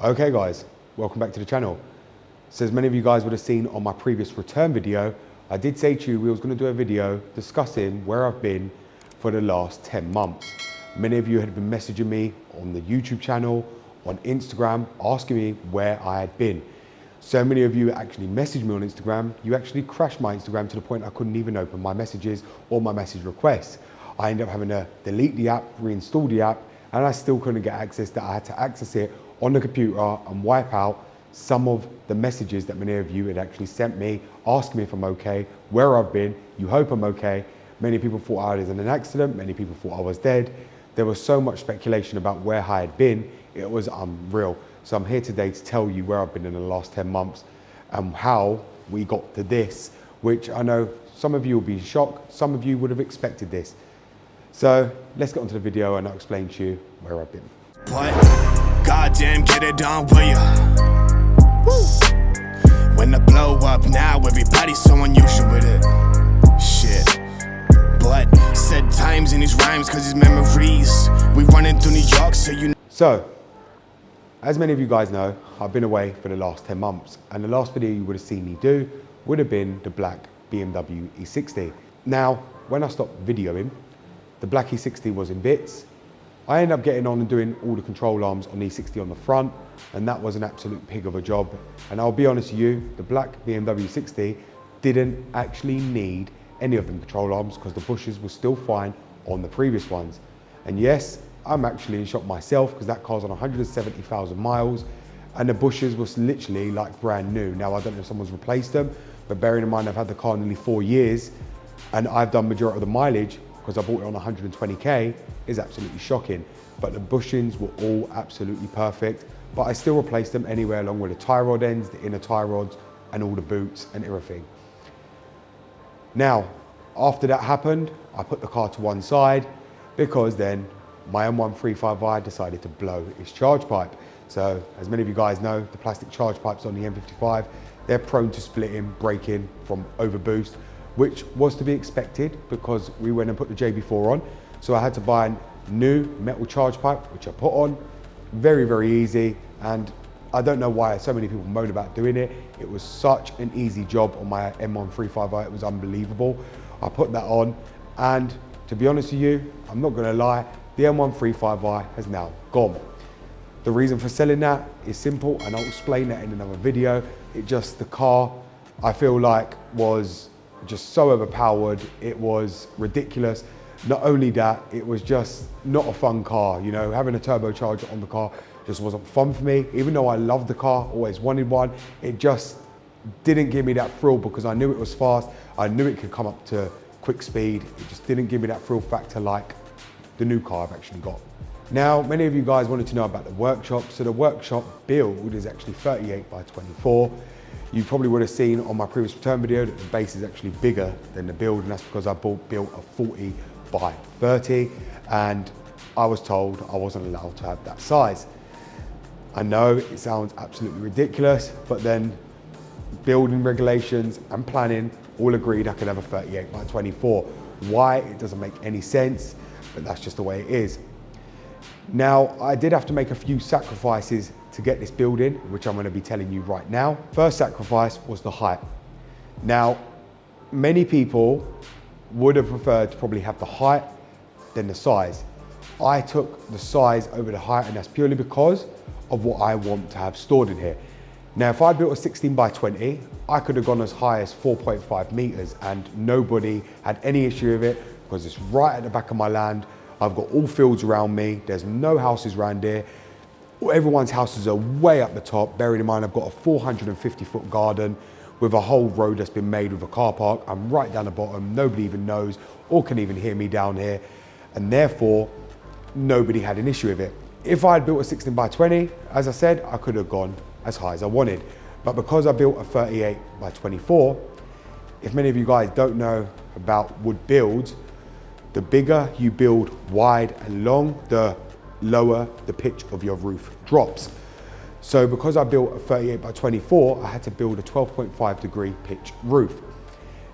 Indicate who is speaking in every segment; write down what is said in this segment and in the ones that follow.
Speaker 1: Okay guys, welcome back to the channel. So as many of you guys would have seen on my previous return video, I did say to you we was going to do a video discussing where I've been for the last 10 months. Many of you had been messaging me on the YouTube channel, on Instagram, asking me where I had been. So many of you actually messaged me on Instagram. You actually crashed my Instagram to the point I couldn't even open my messages or my message requests. I ended up having to delete the app, reinstall the app, and I still couldn't get access. That I had to access it on the computer and wipe out some of the messages that many of you had actually sent me, asking me if I'm okay, where I've been. You hope I'm okay. Many people thought I was in an accident. Many people thought I was dead. There was so much speculation about where I had been. It was unreal. So I'm here today to tell you where I've been in the last 10 months and how we got to this, which I know some of you will be shocked. Some of you would have expected this. So let's get onto the video and I'll explain to you where I've been.
Speaker 2: What? Goddamn, get it done, will ya? Woo. When the blow up now, everybody's so unusual with it. Shit. But said times in his rhymes, cause his memories. We running through New York, so you know.
Speaker 1: So, as many of you guys know, I've been away for the last 10 months. And the last video you would have seen me do would have been the black BMW E60. Now, when I stopped videoing, the black E60 was in bits. I ended up getting on and doing all the control arms on the E60 on the front, and that was an absolute pig of a job. And I'll be honest with you, the black BMW 60 didn't actually need any of them control arms because the bushes were still fine on the previous ones. And yes, I'm actually in shock myself because that car's on 170,000 miles and the bushes was literally like brand new. Now, I don't know if someone's replaced them, but bearing in mind I've had the car nearly 4 years and I've done majority of the mileage because I bought it on 120K, is absolutely shocking. But the bushings were all absolutely perfect, but I still replaced them anyway along with the tie rod ends, the inner tie rods, and all the boots and everything. Now, after that happened, I put the car to one side because then my M135i decided to blow its charge pipe. So, as many of you guys know, the plastic charge pipes on the M55, they're prone to splitting, breaking from overboost, which was to be expected because we went and put the JB4 on. So I had to buy a new metal charge pipe, which I put on. Very, very easy. And I don't know why so many people moan about doing it. It was such an easy job on my M135i, it was unbelievable. I put that on, and to be honest with you, I'm not gonna lie, the M135i has now gone. The reason for selling that is simple, and I'll explain that in another video. The car, I feel like, was just so overpowered. It was ridiculous. Not only that, it was just not a fun car. You know, having a turbocharger on the car just wasn't fun for me. Even though I loved the car, always wanted one, it just didn't give me that thrill because I knew it was fast. I knew it could come up to quick speed. It just didn't give me that thrill factor like the new car I've actually got. Now, many of you guys wanted to know about the workshop. So the workshop build is actually 38 by 24. You probably would have seen on my previous return video that the base is actually bigger than the build, and that's because I built a 40 by 30, and I was told I wasn't allowed to have that size. I know it sounds absolutely ridiculous, but then building regulations and planning all agreed I could have a 38 by 24. Why? It doesn't make any sense, but that's just the way it is. Now, I did have to make a few sacrifices to get this building, which I'm going to be telling you right now. First sacrifice was the height. Now, many people would have preferred to probably have the height than the size. I took the size over the height, and that's purely because of what I want to have stored in here. Now, if I built a 16 by 20, I could have gone as high as 4.5 meters and nobody had any issue with it because it's right at the back of my land. I've got all fields around me. There's no houses around here. Everyone's houses are way up the top. Bearing in mind, I've got a 450-foot garden with a whole road that's been made with a car park. I'm right down the bottom. Nobody even knows or can even hear me down here. And therefore, nobody had an issue with it. If I had built a 16 by 20, as I said, I could have gone as high as I wanted. But because I built a 38 by 24, if many of you guys don't know about wood builds, the bigger you build wide and long, the lower the pitch of your roof drops. So because I built a 38 by 24, I had to build a 12.5 degree pitch roof.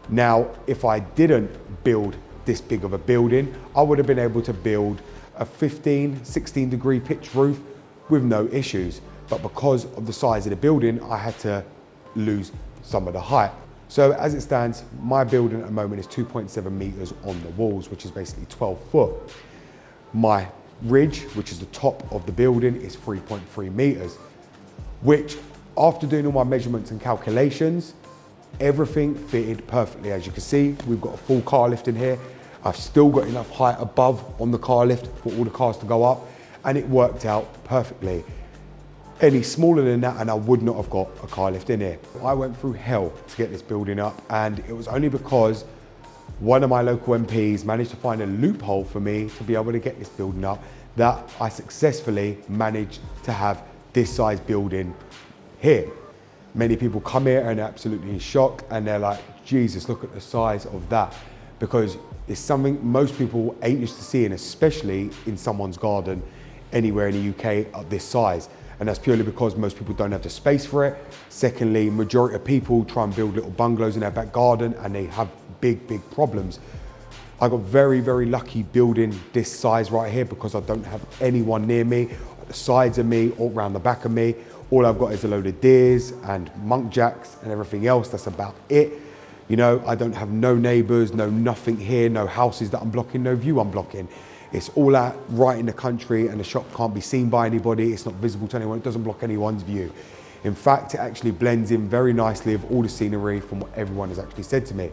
Speaker 1: Now, if I didn't build this big of a building, I would have been able to build a 15, 16 degree pitch roof with no issues. but because of the size of the building, I had to lose some of the height. So as it stands, my building at the moment is 2.7 meters on the walls, which is basically 12 foot. My ridge, which is the top of the building, is 3.3 meters, which after doing all my measurements and calculations, everything fitted perfectly. As you can see, we've got a full car lift in here. I've still got enough height above on the car lift for all the cars to go up, and it worked out perfectly. Any smaller than that and I would not have got a car lift in here. I went through hell to get this building up, and it was only because one of my local MPs managed to find a loophole for me to be able to get this building up that I successfully managed to have this size building here. Many people come here and are absolutely in shock, and they're like, Jesus, look at the size of that. Because it's something most people ain't used to seeing, especially in someone's garden anywhere in the UK of this size. And that's purely because most people don't have the space for it. Secondly, majority of people try and build little bungalows in their back garden and they have big problems. I got very lucky building this size right here because I don't have anyone near me, at the sides of me or around the back of me. All I've got is a load of deers and monk jacks and everything else. That's about it. You know, I don't have no neighbors, no nothing here, no houses that I'm blocking, no view I'm blocking. It's all out right in the country, and the shop can't be seen by anybody. It's not visible to anyone. It doesn't block anyone's view. In fact, it actually blends in very nicely with all the scenery from what everyone has actually said to me.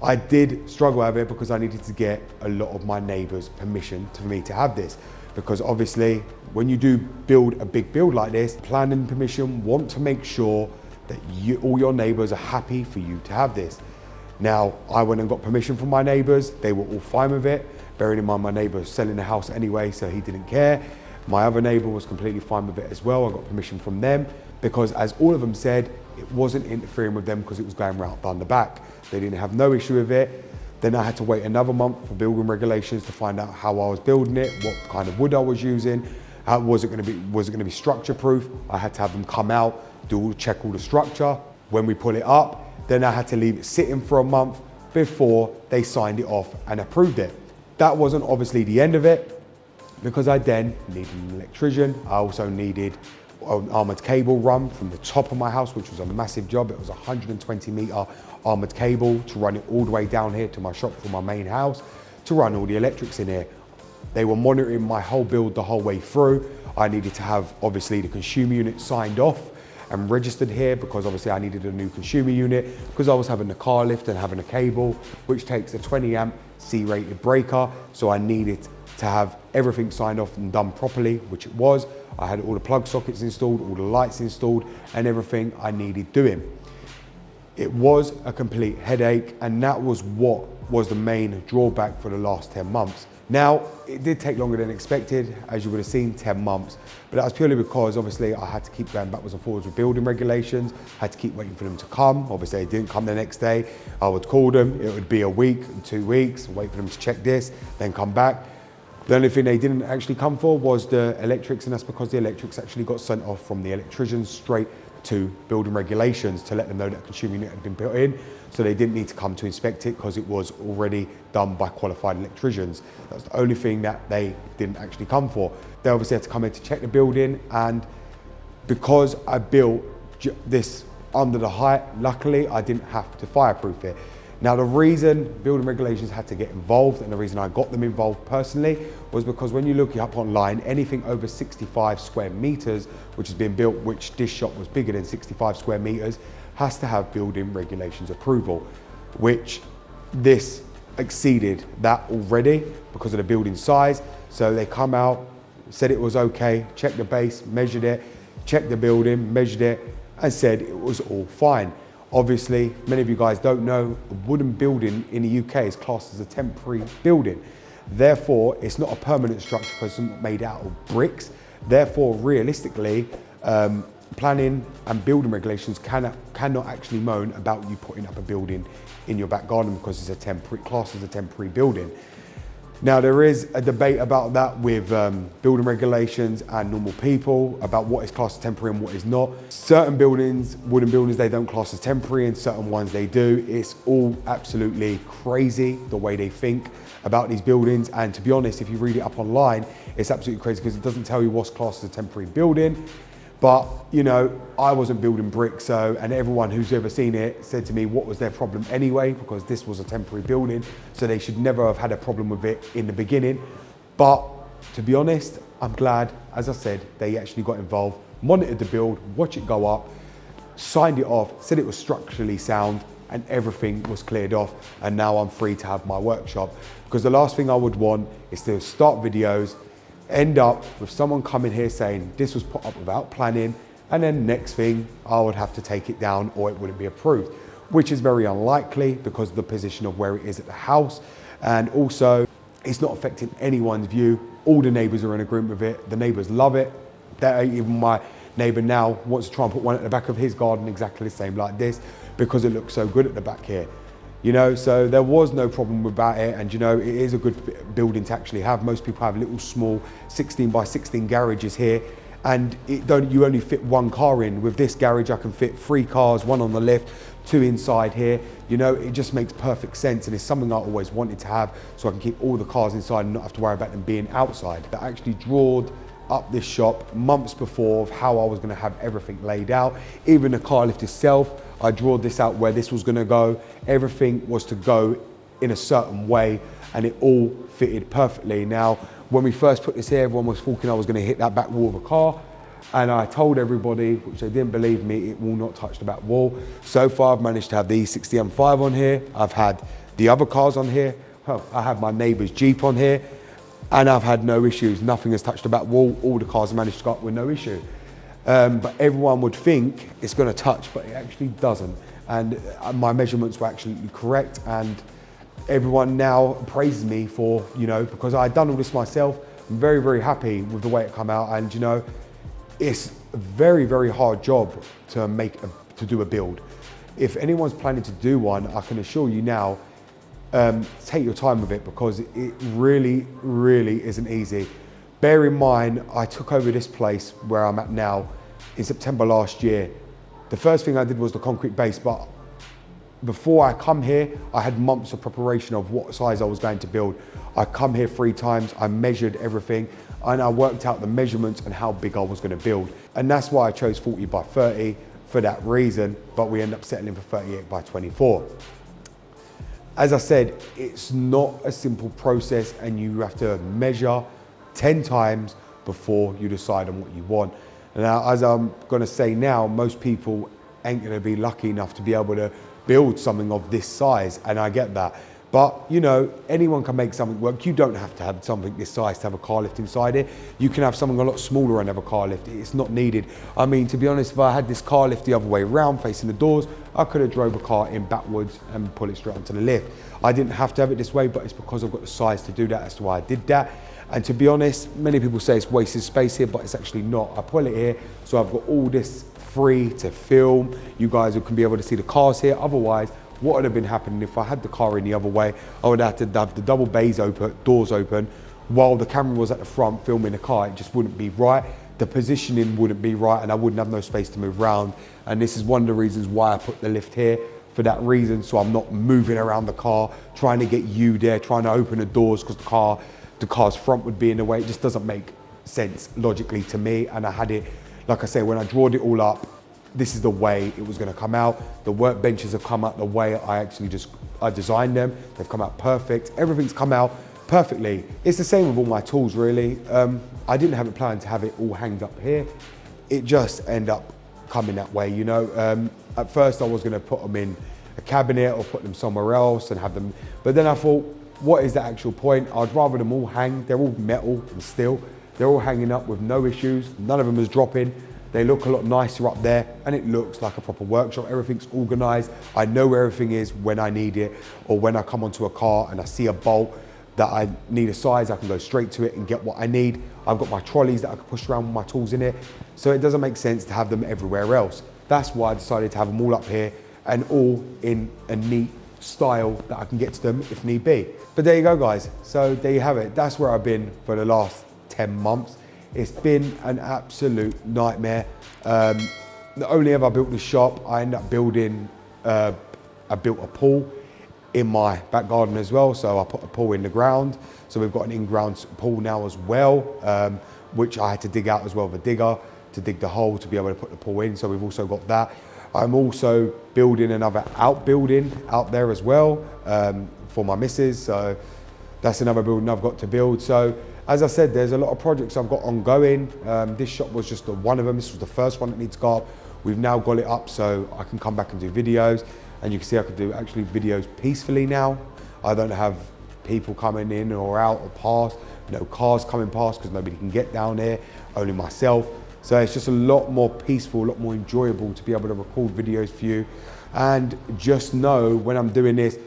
Speaker 1: I did struggle with it because I needed to get a lot of my neighbors' permission for me to have this. Because obviously, when you do build a big build like this, planning permission want to make sure that all your neighbors are happy for you to have this. Now, I went and got permission from my neighbors. They were all fine with it. Bearing in mind my neighbor was selling the house anyway, so he didn't care. My other neighbor was completely fine with it as well. I got permission from them because, as all of them said, it wasn't interfering with them because it was going right down the back. They didn't have no issue with it. Then I had to wait another month for building regulations to find out how I was building it, what kind of wood I was using, how was it going to be structure proof. I had to have them come out, check all the structure. When we pull it up, then I had to leave it sitting for a month before they signed it off and approved it. That wasn't obviously the end of it, because I then needed an electrician. I also needed an armoured cable run from the top of my house, which was a massive job. It was a 120 metre armoured cable to run it all the way down here to my shop from my main house, to run all the electrics in here. They were monitoring my whole build the whole way through. I needed to have obviously the consumer unit signed off and registered here, because obviously I needed a new consumer unit because I was having the car lift and having a cable, which takes a 20 amp C-rated breaker. So I needed to have everything signed off and done properly, which it was. I had all the plug sockets installed, all the lights installed, and everything I needed doing. It was a complete headache, and that was what was the main drawback for the last 10 months. Now, it did take longer than expected, as you would have seen, 10 months. But that was purely because obviously I had to keep going backwards and forwards with building regulations, had to keep waiting for them to come. Obviously they didn't come the next day. I would call them, it would be a week and 2 weeks, wait for them to check this, then come back. The only thing they didn't actually come for was the electrics, and that's because the electrics actually got sent off from the electricians straight to building regulations to let them know that consumer unit had been put in. So they didn't need to come to inspect it because it was already done by qualified electricians. That's the only thing that they didn't actually come for. They obviously had to come in to check the building, and because I built this under the height, luckily I didn't have to fireproof it. Now, the reason building regulations had to get involved, and the reason I got them involved personally, was because when you look it up online, anything over 65 square meters, which has been built, which this shop was bigger than 65 square meters, has to have building regulations approval, which this exceeded that already because of the building size. So they come out, said it was okay, checked the base, measured it, checked the building, measured it, and said it was all fine. Obviously, many of you guys don't know, a wooden building in the UK is classed as a temporary building. Therefore, it's not a permanent structure because it's not made out of bricks. Therefore, realistically, planning and building regulations cannot actually moan about you putting up a building in your back garden because it's a temporary, classed as a temporary building. Now, there is a debate about that with building regulations and normal people about what is classed as temporary and what is not. Certain buildings, wooden buildings, they don't class as temporary, and certain ones they do. It's all absolutely crazy the way they think about these buildings. And to be honest, if you read it up online, it's absolutely crazy because it doesn't tell you what's classed as a temporary building. But, you know, I wasn't building bricks, so, and everyone who's ever seen it said to me, what was their problem anyway? Because this was a temporary building, so they should never have had a problem with it in the beginning. But to be honest, I'm glad, as I said, they actually got involved, monitored the build, watched it go up, signed it off, said it was structurally sound, and everything was cleared off. And now I'm free to have my workshop. Because the last thing I would want is to start videos, end up with someone coming here saying this was put up without planning, and then next thing I would have to take it down or it wouldn't be approved, which is very unlikely because of the position of where it is at the house. And also it's not affecting anyone's view. All the neighbors are in agreement with it. The neighbors love it. Even my neighbor now wants to try and put one at the back of his garden exactly the same like this because it looks so good at the back here. You know, so there was no problem about it. And you know, it is a good building to actually have. Most people have little small 16 by 16 garages here, and you only fit one car in. With this garage, I can fit 3 cars, 1 on the left, 2 inside here. You know, it just makes perfect sense, and it's something I always wanted to have, so I can keep all the cars inside and not have to worry about them being outside. I actually drawed up this shop months before of how I was going to have everything laid out. Even the car lift itself, I drawed this out where this was going to go. Everything was to go in a certain way, and it all fitted perfectly. Now, when we first put this here, everyone was thinking I was going to hit that back wall of a car, and I told everybody, which they didn't believe me, it will not touch the back wall. So far, I've managed to have the E60 M5 on here. I've had the other cars on here. I have my neighbour's Jeep on here, and I've had no issues. Nothing has touched the back wall. All the cars have managed to go up with no issue. But everyone would think it's going to touch, but it actually doesn't. And my measurements were actually correct, and everyone now praises me for, you know, because I had done all this myself. I'm very, very happy with the way it come out, and you know, it's a very, very hard job to do a build. If anyone's planning to do one, I can assure you now, take your time with it, because it really, really isn't easy. Bear in mind, I took over this place where I'm at now in September last year. The first thing I did was the concrete base, but before I come here, I had months of preparation of what size I was going to build. I come here 3 times, I measured everything, and I worked out the measurements and how big I was going to build. And that's why I chose 40 by 30 for that reason, but we end up settling for 38 by 24. As I said, it's not a simple process, and you have to measure 10 times before you decide on what you want. Now, as I'm going to say now, most people ain't going to be lucky enough to be able to build something of this size, and I get that. But you know, anyone can make something work. You don't have to have something this size to have a car lift inside it. You can have something a lot smaller and have a car lift. It's not needed. I mean, to be honest, if I had this car lift the other way around facing the doors, I could have drove a car in backwards and pull it straight onto the lift. I didn't have to have it this way, but it's because I've got the size to do that. That's why I did that. And to be honest, many people say it's wasted space here, but it's actually not. I pull it here, so I've got all this free to film. You guys can be able to see the cars here. Otherwise, what would have been happening if I had the car in the other way? I would have to have the double bays open, doors open, while the camera was at the front filming the car. It just wouldn't be right. The positioning wouldn't be right, and I wouldn't have no space to move around. And this is one of the reasons why I put the lift here, for that reason, so I'm not moving around the car, trying to get you there, trying to open the doors, because the car's front would be in the way. It just doesn't make sense logically to me. And I had it, like I say, when I drawed it all up, this is the way it was going to come out. The workbenches have come out the way I designed them. They've come out perfect. Everything's come out perfectly. It's the same with all my tools, really. I didn't have a plan to have it all hanged up here. It just ended up coming that way, you know. At first I was going to put them in a cabinet or put them somewhere else and have them, but then I thought, what is the actual point? I'd rather them all hang. They're all metal and steel. They're all hanging up with no issues. None of them is dropping. They look a lot nicer up there, and it looks like a proper workshop. Everything's organized. I know where everything is when I need it, or when I come onto a car and I see a bolt that I need a size, I can go straight to it and get what I need. I've got my trolleys that I can push around with my tools in it. So it doesn't make sense to have them everywhere else. That's why I decided to have them all up here, and all in a neat style that I can get to them if need be. But there you go, guys. So there you have it. That's where I've been for the last 10 months. It's been an absolute nightmare. Not only have I built the shop, I ended up building, I built a pool in my back garden as well. So I put a pool in the ground. So we've got an in-ground pool now as well, which I had to dig out as well with a digger to dig the hole to be able to put the pool in. So we've also got that. I'm also building another outbuilding out there as well for my missus. So that's another building I've got to build. So as I said, there's a lot of projects I've got ongoing. This shop was just one of them. This was the first one that needs to go up. We've now got it up so I can come back and do videos. And you can see I can do actually videos peacefully now. I don't have people coming in or out or past, no cars coming past because nobody can get down there, only myself. So it's just a lot more peaceful, a lot more enjoyable to be able to record videos for you. And just know when I'm doing this,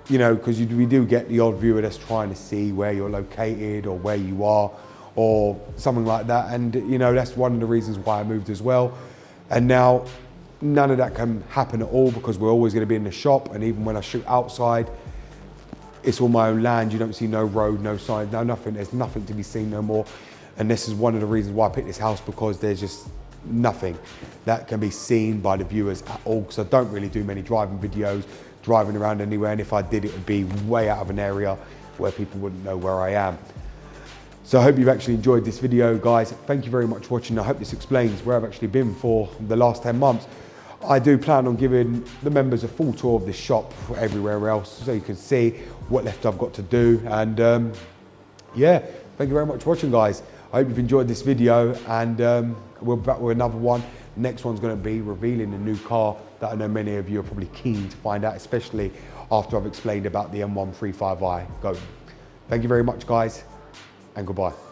Speaker 1: you know, because we do get the odd viewer that's trying to see where you're located or where you are or something like that. And, you know, that's one of the reasons why I moved as well. And now none of that can happen at all because we're always going to be in the shop. And even when I shoot outside, it's all my own land. You don't see no road, no signs, no nothing. There's nothing to be seen no more. And this is one of the reasons why I picked this house, because there's just nothing that can be seen by the viewers at all. Because I don't really do many driving videos, driving around anywhere. And if I did, it would be way out of an area where people wouldn't know where I am. So I hope you've actually enjoyed this video, guys. Thank you very much for watching. I hope this explains where I've actually been for the last 10 months. I do plan on giving the members a full tour of this shop everywhere else so you can see what left I've got to do. And yeah, thank you very much for watching, guys. I hope you've enjoyed this video, and we'll be back with another one. Next one's going to be revealing a new car that I know many of you are probably keen to find out, especially after I've explained about the M135i Go. Thank you very much, guys, and goodbye.